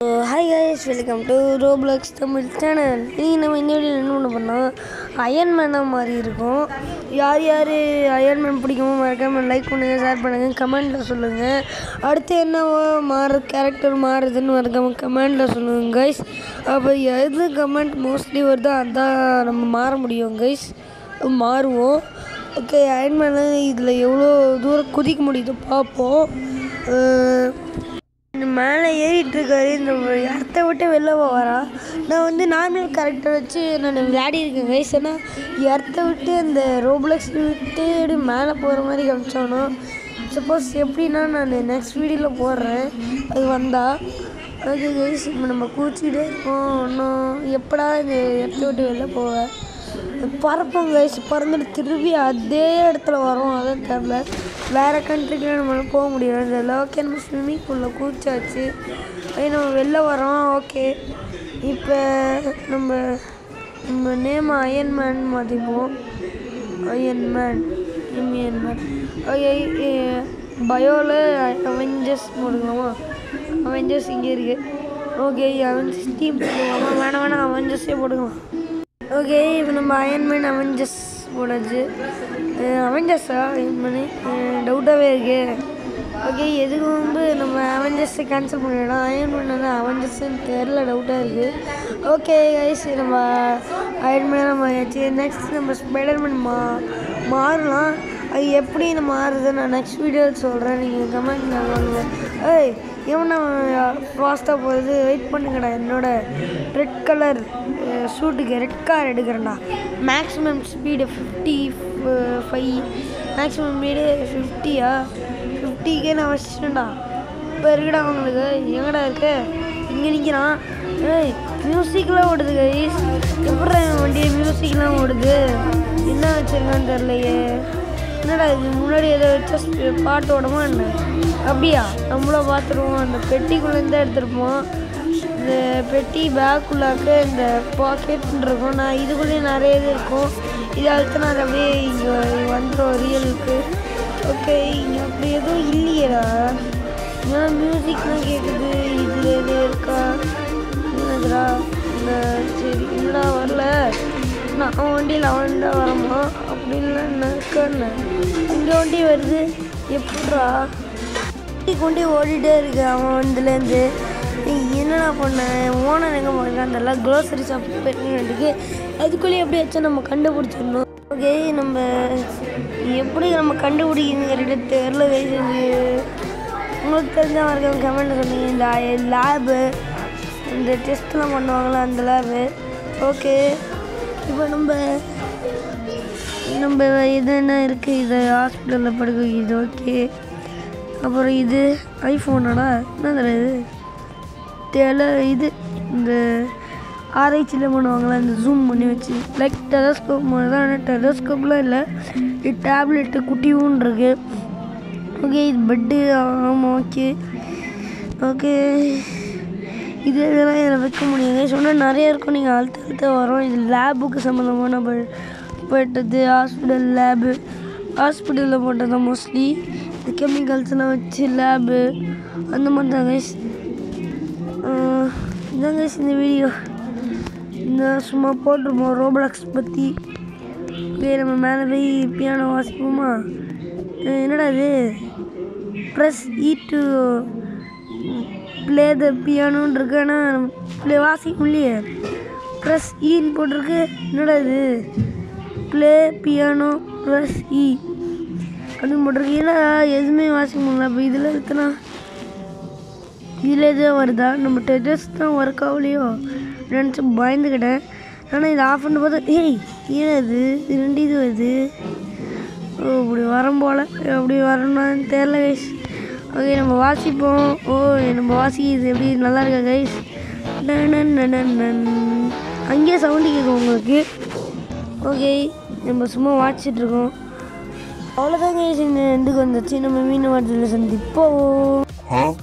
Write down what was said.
Hi guys, welcome to Roblox Tamil channel. இன்றைக்கி நம்ம இந்த வீடியோவில் என்ன பண்ண போனால் அயன்மேனாக மாதிரி இருக்கும். யார் யார் அயன்மேன் பிடிக்குமோ மறக்காமல் லைக் பண்ணுங்கள், ஷேர் பண்ணுங்கள், கமெண்ட்டில் சொல்லுங்கள். அடுத்து என்னவோ கேரக்டர் மாறுதுன்னு மறக்காமல் கமெண்ட்டில் சொல்லுங்கள் கைஸ். அப்போ எது கமெண்ட் மோஸ்ட்லி வருதோ அதான் நம்ம மாற முடியும் கைஸ், மாறுவோம். ஓகே, அயன்மேனு இதில் எவ்வளோ தூரம் குதிக்க முடியுதோ பார்ப்போம். மேலே ஏறிட்டுருக்காரு, இந்த இடத்த விட்டு வெளில வரா. நான் நார்மல் கேரக்டர் வச்சு நான் விளையாடிருக்கேன் கைஸ். ஆனால் இடத்த விட்டு அந்த ரோப்ளாக்ஸ் விட்டு அப்படி மேலே போகிற மாதிரி காமிச்சானோ. சப்போஸ் எப்படின்னா நான் நெக்ஸ்ட் வீடியோவில் போடுறேன், அது வந்தால். ஓகே கைஸ், இப்போ நம்ம கூச்சிக்கிட்டே இருக்கோம். இன்னும் எப்படா இந்த இடத்த விட்டு வெளில போவேன். பறப்போம் கைஸ், பறந்துட்டு திரும்பி அதே இடத்துல வரோம். அதான் தெரில, வேறு கண்ட்ரிக்கெலாம் நம்மளால் போக முடியாது. ஓகே, நம்ம ஸ்விம்மிங் பூலில் கூச்சாச்சு, நம்ம வெளில வரோம். ஓகே, இப்போ நம்ம நேம் அயன்மேன் மாற்றிப்போம். அயன்மேன். ஓகே, பயோவில் அவெஞ்சர்ஸ் போட்டுக்கலாமா? அவெஞ்சர்ஸ் இங்கே இருக்குது. ஓகே, அவெஞ்சர்ஸ் டீம் போட்டுக்கலாமா? வேணாம் அவெஞ்சர்ஸே போட்டுக்கலாம். ஓகே, இப்போ நம்ம அயன்மேன் அவெஞ்சர்ஸ் போடாச்சு. அவெஞ்சர்ஸா அயன்மேனு டவுட்டாகவே இருக்குது. ஓகே, எதுக்கு நம்ம அவெஞ்சர்ஸை கேன்சல் பண்ணிடலாம். அயன்மேன் அவெஞ்சர்ஸ்ன்னு தெரில, டவுட்டாக இருக்குது. ஓகே கைஸ், நம்ம அயன்மேன் நம்ம ஆச்சு. நெக்ஸ்ட் நம்ம ஸ்பைடர்மேன் மாறலாம். அது எப்படி நம்ம மாறுறது நான் நெக்ஸ்ட் வீடியோவில் சொல்கிறேன், நீங்கள் கமெண்ட் பண்ணுங்கள். ஏய், ஏன்னா ஃபாஸ்ட்டாக போகிறது, வெயிட் பண்ணுங்கடா. என்னோட ரெட் கலர் ஷூட்டுக்கு ரெட் கார் எடுக்கிறேன்டா. மேக்ஸிமம் ஸ்பீடு 55, மேக்ஸிமம் ஸ்பீடு 50யா? 50க்கே நான் வச்சிட்டேன்டா. இப்போ இருக்குடா அவங்களுக்கு. எங்கடா இருக்கு? இங்கே நிற்கிறான். ஏய், மியூசிக்லாம் ஓடுது கைஸ். எப்படி வண்டியை மியூசிக்லாம் ஓடுது? என்ன வச்சுருக்கான்னு தெரிலையே. என்னடா இது, முன்னாடி எதை வச்சா பாட்டு ஓடமா என்ன? அப்படியா? நம்மளும் பார்த்துருவோம். அந்த பெட்டிக்குள்ளேருந்து எடுத்துருப்போம். இந்த பெட்டி பேக்குள்ளாக்க இந்த பாக்கெட்னு இருக்கும். நான் இதுக்குள்ளேயே நிறைய இது இருக்கும். இதை அழுத்தினா அது அப்படியே இங்கே வந்துடும் ரியலுக்கு. ஓகே, இங்கே அப்படி எதுவும் இல்லையேடா. ஏன் மியூசிக்லாம் கேட்குது? இதில் எது இருக்கா? என்னதுடா? சரி, என்னடா வரல? நான் வண்டியில் அவன்டா வரமா? அப்படின்லாம் நினைக்கன்னு இங்கே வண்டி வருது. எப்படா கொண்டே ஓடிட்டே இருக்கு அவன் இதுலேருந்து. என்னடா பண்ணேன்? ஓனர் எங்கே போயிருக்கான்? அந்த க்ரோசரி ஷாப் போயிட்டு அதுக்குள்ளேயே எப்படி வச்சா நம்ம கண்டுபிடிச்சிடணும். ஓகே, நம்ம எப்படி நம்ம கண்டுபிடிக்கணுங்கிறது தெரில கைஸ். உங்களுக்கு தெரிஞ்சால் இருக்காங்க கமெண்ட்டில் சொன்னீங்க. இந்த லேபு, இந்த டெஸ்ட்லாம் பண்ணுவாங்களா அந்த லேபு. ஓகே, இப்போ நம்ம இது என்ன இருக்குது? இது ஹாஸ்பிட்டலில் படுக்க வைக்கிது. ஓகே, அப்புறம் இது ஐஃபோனாடா? என்னதுடா இது? இது இந்த ஆராய்ச்சியில் பண்ணுவாங்களா, இந்த ஜூம் பண்ணி வச்சு லைக் டெலஸ்கோப் மாதிரி தான். ஆனால் டெலஸ்கோப்லாம் இல்லை, இது டேப்லெட்டு குட்டியும் இருக்குது. ஓகே, இது பெட்டு. ஆமாம், ஓகே ஓகே, இதெல்லாம் இதில் வைக்க முடியுங்க. சொன்னால் நிறைய இருக்கும், நீங்கள் அழுத்த வரும். இது லேபுக்கு சம்மந்தமான போயிட்டது. ஹாஸ்பிட்டல் லேபு, ஹாஸ்பிட்டலில் போட்டது மோஸ்ட்லி. இந்த கெமிக்கல்ஸ்லாம் வச்சு லேபு அந்த மாதிரி தான் கைஸ். இதான் கைஸ் இந்த வீடியோ. இந்த சும்மா போட்டிருப்போம் ரோப்ளாக்ஸ் பற்றி. நம்ம மேலே போய் பியானோ வாசிப்போமா? என்னடா இது? ப்ரெஸ் ஈ2 ப்ளே த பியானோன்னு இருக்கு, ஆனால் ப்ளே வாசிக்க முடியலையே. ப்ரெஸ் ஈன்னு போட்டிருக்கு. என்னடா இது? ப்ளே பியானோ ப்ரெஸ் ஈ அப்படின்னு போட்டிருக்கு. ஏன்னா எதுவுமே வாசிக்க முடியல. அப்போ இதில் இருக்குன்னா இதில் எதுவும் வருதா? நம்ம டெஸ்ட் தான் ஒர்க் ஆகலையோ நினச்சி பயந்துக்கிட்டேன். ஆனால் இதை ஆஃப் பண்ணி பார்த்தா ஏய் ஏன் இது 2 இது வருது? ஓ, இப்படி வரும் போல். அப்படி வரணும்னு தெரில கைஸ். ஓகே, நம்ம வாசிப்போம். ஓ, நம்ம வாசிக்கிறது எப்படி நல்லா இருக்கா கைஸ்? அங்கேயே சவுண்டு கேட்கும் உங்களுக்கு. ஓகே, நம்ம சும்மா வாசிச்சிட்ருக்கோம். அவ்வளோதான் கைஸ், இந்த எண்டுக்கு வந்துச்சு. நம்ம மீன் வாரத்தில் சந்திப்போம்.